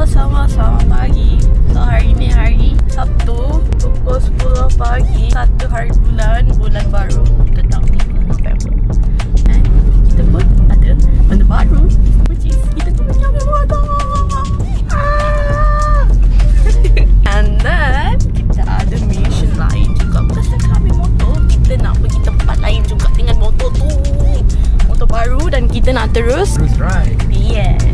Halo, selamat pagi. So hari ni hari Sabtu, pukul 10 pagi, 1 hari bulan baru ke tahun 5 November. And kita pun ada benda baru, which is kita pun ambil motor. And then kita ada mission lain juga. Bukan setakat ambil motor, kita nak pergi tempat lain juga dengan motor tu. Motor baru dan kita nak terus ride. Yes.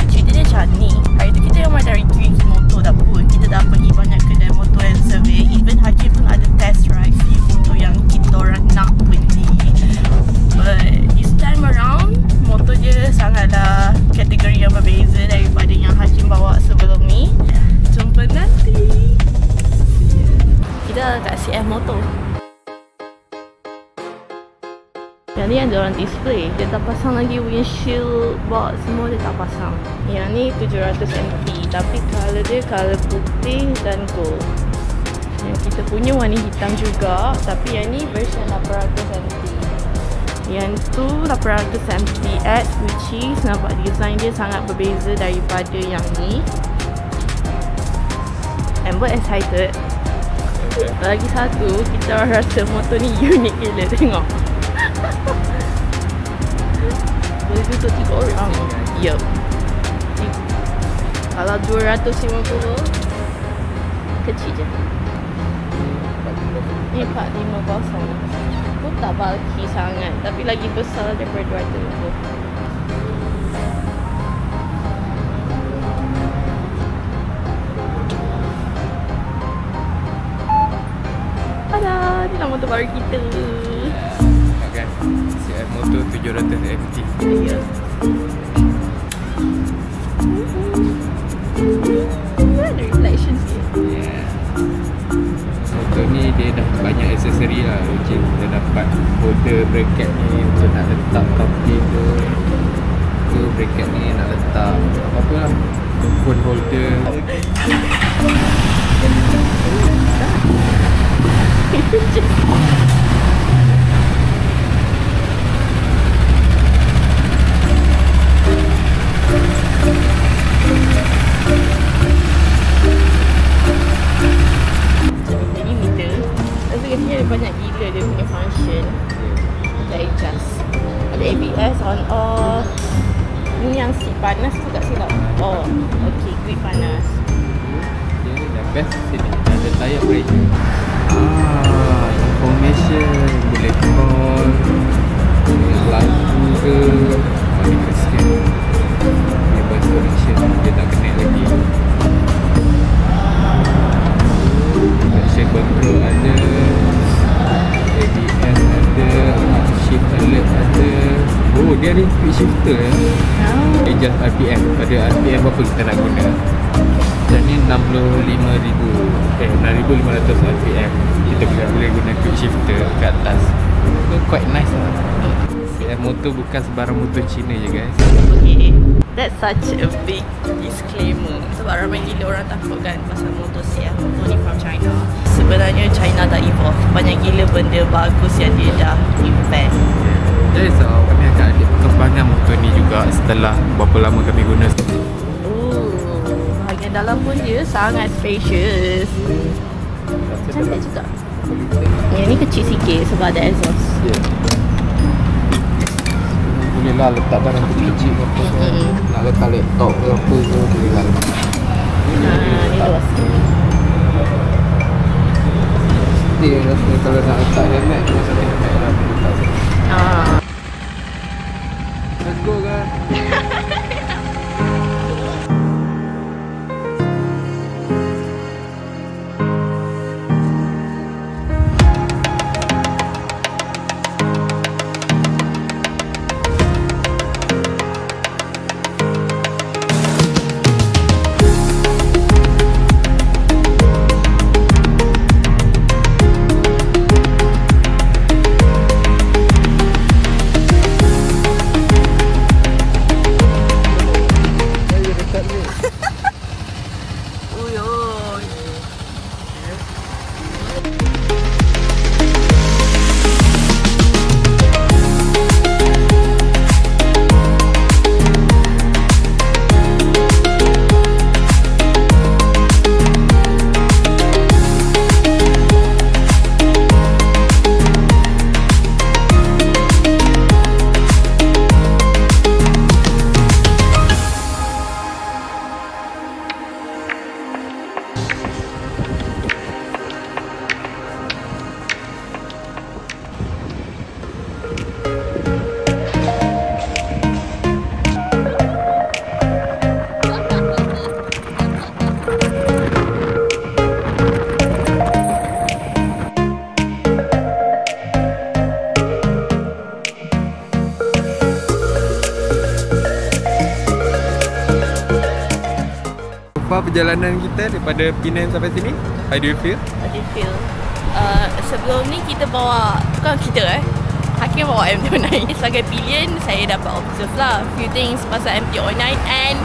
Cerita dia macam ni. Hari tu kita memang dah review motor dah pun. Kita dah pergi banyak kedai motor and survey. Even Hakim pun ada test ride few motor yang kita orang nak beli. But this time around, motor dia sangatlah kategori yang berbeza daripada yang Hakim bawa sebelum ni. Jumpa nanti. Kita kat CF Motor. Yang ni yang diorang display. Dia tak pasang lagi windshield box, semua dia tak pasang. Yang ni 700 MT, tapi colour dia colour putih dan gold. Yang kita punya warna hitam juga, tapi yang ni version 800 MT. Yang tu 800 MTX, which is nampak design dia sangat berbeza daripada yang ni. Amber excited. Lagi satu, kita rasa motor ni unik gila, tengok. Boleh duduk 3 orang. Yup. Kalau 250 kecil je. Ni 450. Pun tak bulky sangat, tapi lagi besar daripada 250. Ada, inilah motor baru kita. Kan? CF Motor 700 MT. Ya. Ada reflection sikit. Yeah. Motor ni dia dah banyak aksesori lah. Dia dapat holder bracket ni untuk nak letak topi tu. Tu bracket ni nak letak apa-apa lah. Phone holder. Banyak gila dia punya function. Kita adjust. Ada ABS on off. Ni yang seat panas tu tak silap. Oh, okay, grip panas. Dia dah best sini. Ada tire pressure. Information. Boleh call. Lagu ke. Boleh kesian. Dia voice connection. Dia tak connect lagi. Traction control ada. ABS ada, shift alert ada. Oh, dia ni quick shifter ya. Adjust RPM. Pada RPM berapa kita nak guna. Dan ni 6,500 RPM. Kita boleh guna quick shifter kat atas. So quite nice lah. CF Motor bukan sebarang motor Cina je guys. Okay, that's such a big disclaimer. Sebab ramai gila orang takut kan pasal motor CF Motor ni from China. Sebenarnya China dah evolve. Banyak gila benda bagus yang dia dah invent. Jadi so, kami akan ada perkembangan motor ni juga setelah berapa lama kami guna. Bahagian dalam pun dia sangat spacious. Cantik juga. Yang ni kecil sikit sebab ada exhaust. Yeah. Boleh lah letak barang kecil ke apa. Nak letak laptop ke apa ke boleh lah. Ni luas. Dia rasa kalau nak letak helmet cuma satu helmet lah boleh letak sini. Let's go guys. far perjalanan kita daripada Penang sampai sini? How do you feel? How do you feel? Sebelum ni kita bawa, bukan kita Hakim bawa MT-09. Sebagai pilihan, saya dapat observe lah few things pasal MT-09, and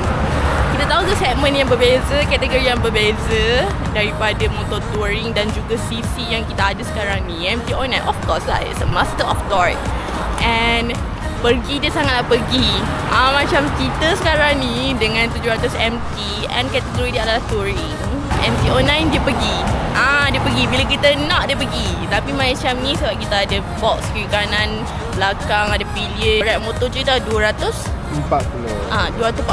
kita tahu tu segmen yang berbeza, kategori yang berbeza daripada motor touring dan juga CC yang kita ada sekarang ni. MT-09 of course lah, it's a master of torque, and pergi dia sangatlah pergi. Macam kita sekarang ni dengan 700 MT and kategori dia adalah touring. MT-09 dia pergi. Dia pergi bila kita nak dia pergi. Tapi macam ni sebab kita ada box kiri kanan, belakang ada pilihan. Berat motor je dah 240. 240.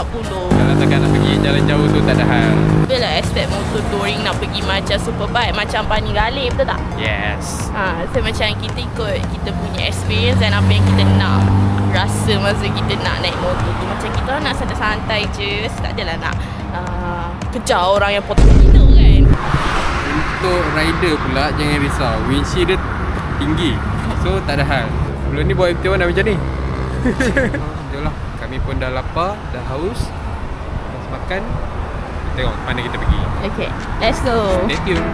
Kalau takkan nak pergi jalan jauh tu tak ada hal. Bila expect motor touring nak pergi macam superbike, macam Panigale, betul tak? Yes. So macam kita ikut kita punya experience dan apa yang kita nak rasa masa kita nak naik motor tu. Macam kita nak santai-santai je, tak adalah nak kejar orang yang potong kita kan. Untuk rider pula jangan risau, windshield dia tinggi, so tak ada hal. Sebelum ni bawa MT-1 dah macam ni. Jomlah, kami pun dah lapar, dah haus, dah makan. Tengok mana kita pergi. Okay, let's go. Stay tuned.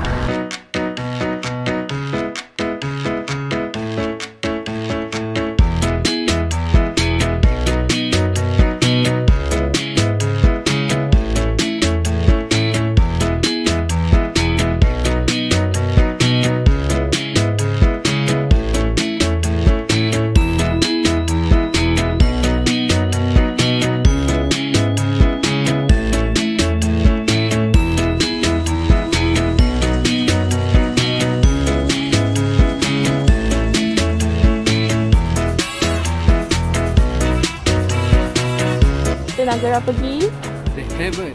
Nak gerak pergi The Heaven.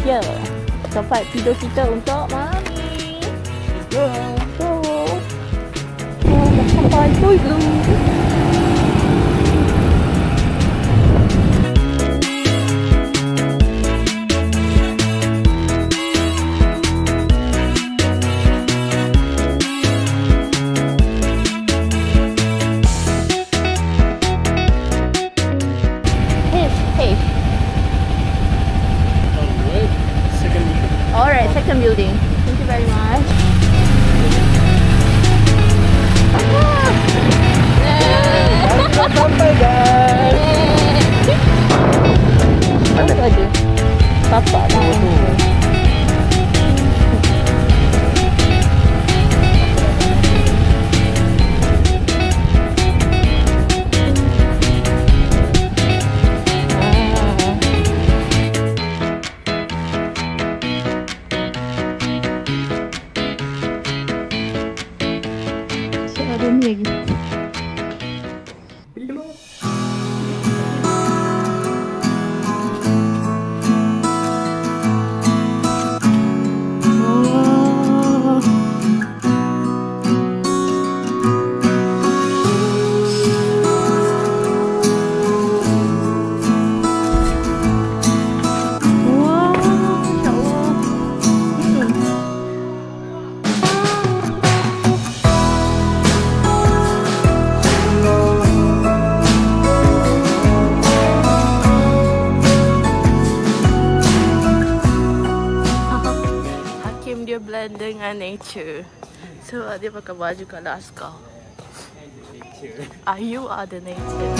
ya, tempat tidur kita untuk malam ni. Go. Dah sampai dulu. Alright, second building. Thank you very much. Sampai guys. Mana ada? Bapak dah. Ada ni lagi. Dia blend dengan nature. So dia pakai baju colour askar. You are the nature.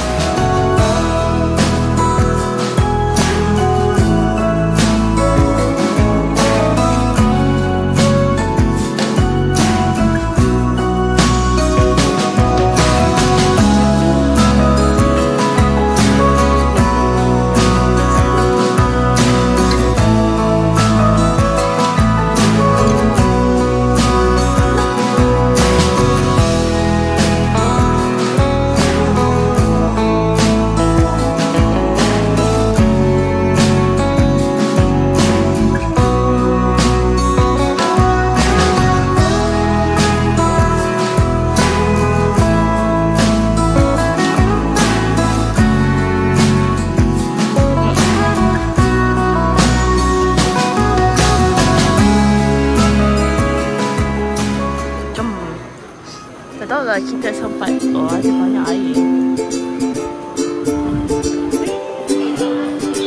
Tak tahu lah kita sempat. Ada banyak air.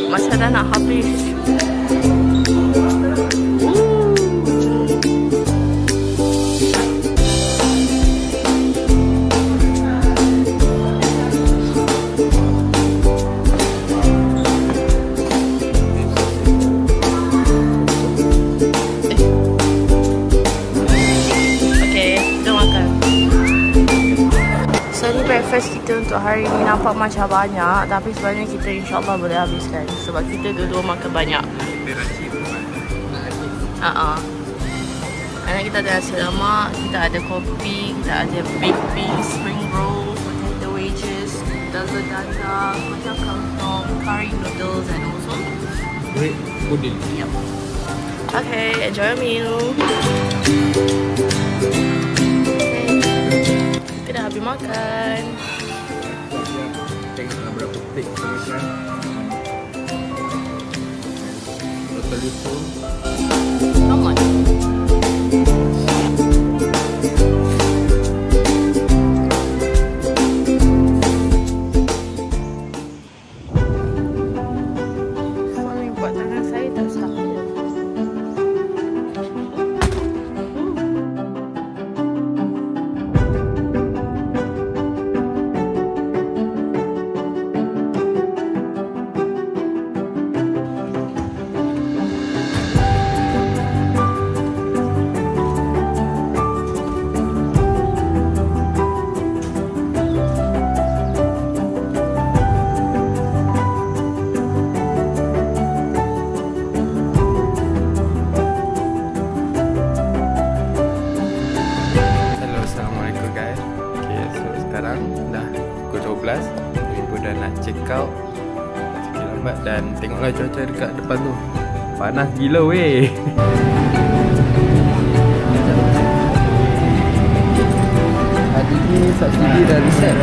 Masa dah nak habis. kita untuk hari ini nampak macam banyak, tapi sebenarnya kita insyaAllah boleh habiskan sebab kita dua-dua makan banyak. Karena kita ada nasi lemak, kita ada kopi, kita ada baked beans, spring rolls, potato wedges, dalgona dada, kacang kangkong, curry noodles and also Great pudding. Yep. Okay, enjoy your meal. Kita dah habis makan. Tengoklah berapa plate kita makan. Total itu How much? Sorry, buat tangan saya tak stuck. Ibu dah nak check out sikit lambat dan tengoklah cuaca dekat depan tu. Panas gila weh. Hari ni subsidi dah reset.